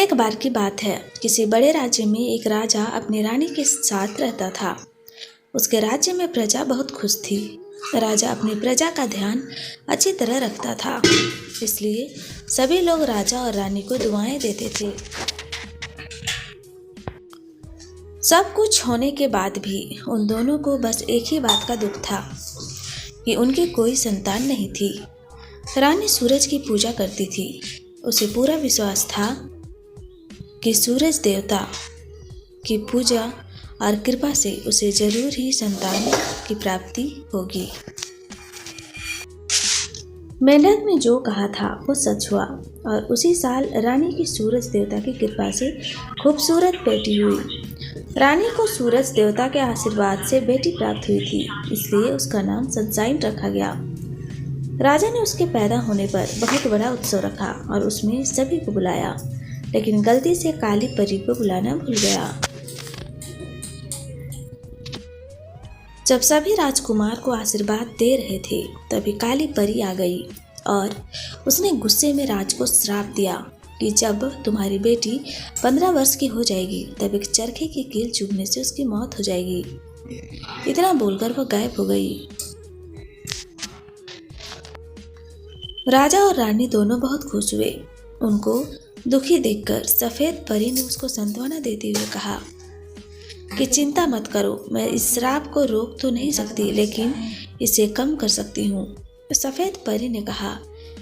एक बार की बात है, किसी बड़े राज्य में एक राजा अपनी रानी के साथ रहता था। उसके राज्य में प्रजा बहुत खुश थी। राजा अपनी प्रजा का ध्यान अच्छी तरह रखता था, इसलिए सभी लोग राजा और रानी को दुआएं देते थे। सब कुछ होने के बाद भी उन दोनों को बस एक ही बात का दुख था कि उनकी कोई संतान नहीं थी। रानी सूरज की पूजा करती थी। उसे पूरा विश्वास था कि सूरज देवता की पूजा और कृपा से उसे जरूर ही संतान की प्राप्ति होगी। मेंढक ने जो कहा था वो सच हुआ और उसी साल रानी की सूरज देवता की कृपा से खूबसूरत बेटी हुई। रानी को सूरज देवता के आशीर्वाद से बेटी प्राप्त हुई थी, इसलिए उसका नाम सनशाइन रखा गया। राजा ने उसके पैदा होने पर बहुत बड़ा उत्सव रखा और उसमें सभी को बुलाया, लेकिन गलती से काली परी को बुलाना भूल गया। जब सभी राजकुमार को आशीर्वाद दे रहे थे, तभी काली परी आ गई और उसने गुस्से में राज को श्राप दिया कि जब तुम्हारी बेटी 15 वर्ष की हो जाएगी, तब एक चरखे की कील चुभने से उसकी मौत हो जाएगी। इतना बोलकर वो गायब हो गई। राजा और रानी दोनों बहुत खुश हुए। उनको दुखी देखकर सफेद परी ने उसको सांत्वना देते हुए कहा कि चिंता मत करो, मैं इस श्राप को रोक तो नहीं सकती, लेकिन इसे कम कर सकती हूँ। सफेद परी ने कहा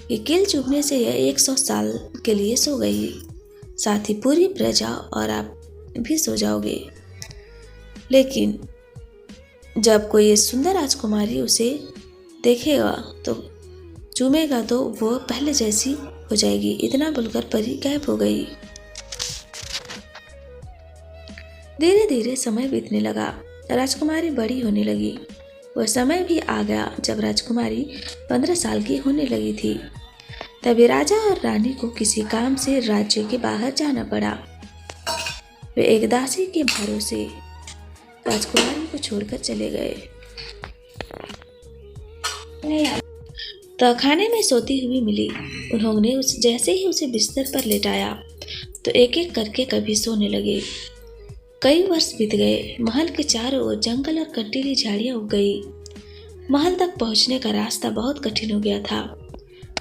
कि कील चुभने से यह 100 साल के लिए सो गई, साथ ही पूरी प्रजा और आप भी सो जाओगे। लेकिन जब कोई सुंदर राजकुमारी उसे देखेगा तो चूमेगा तो वो पहले जैसी हो जाएगी। इतना बोलकर परी गायब हो गई। धीरे धीरे समय बीतने लगा। राजकुमारी बड़ी होने लगी। वह समय भी आ गया जब राजकुमारी 15 साल की होने लगी थी। तभी राजा और रानी को किसी काम से राज्य के बाहर जाना पड़ा। वे एक दासी के भरोसे राजकुमारी को छोड़कर चले गए। तो खाने में सोती हुई मिली। उन्होंने जैसे ही उसे बिस्तर पर लेटाया तो एक एक करके कभी सोने लगे। कई वर्ष बीत गए। महल के चारों ओर जंगल और कंटीली झाड़ियां उग गई। महल तक पहुंचने का रास्ता बहुत कठिन हो गया था।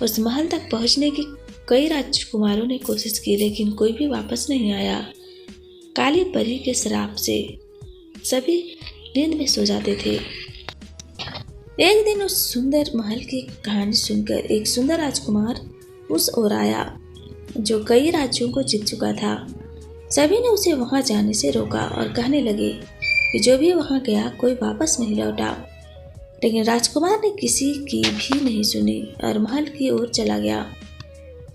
उस महल तक पहुंचने की कई राजकुमारों ने कोशिश की, लेकिन कोई भी वापस नहीं आया। काली परी के श्राप से सभी नींद में सो जाते थे। एक दिन उस सुंदर महल की कहानी सुनकर एक सुंदर राजकुमार उस ओर आया जो कई राज्यों को जीत चुका था। सभी ने उसे वहां जाने से रोका और कहने लगे कि जो भी वहां गया कोई वापस नहीं लौटा। लेकिन राजकुमार ने किसी की भी नहीं सुनी और महल की ओर चला गया।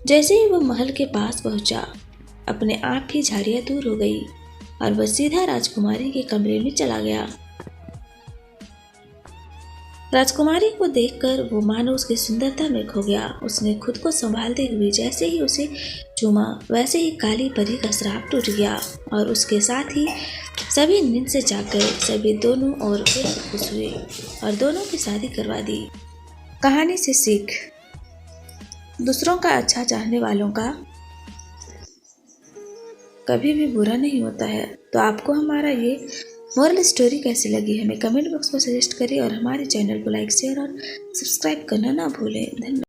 जैसे ही वह महल के पास पहुंचा, अपने आप ही झाड़ियां दूर हो गई और वह सीधा राजकुमारी के कमरे में चला गया। राजकुमारी को देखकर वो मानो उसकी सुंदरता में खो गया। उसने खुद को संभालते हुए जैसे ही उसे चूमा, वैसे ही काली परी का श्राप टूट गया और उसके साथ ही सभी नींद से जाग गए। सभी दोनों और खुश हुए और दोनों की शादी करवा दी। कहानी से सीख: दूसरों का अच्छा चाहने वालों का कभी भी बुरा नहीं होता है। तो आपको हमारा ये मोरल स्टोरी कैसी लगी हमें कमेंट बॉक्स में सजेस्ट करिए और हमारे चैनल को लाइक, शेयर और सब्सक्राइब करना ना भूलें। धन्यवाद।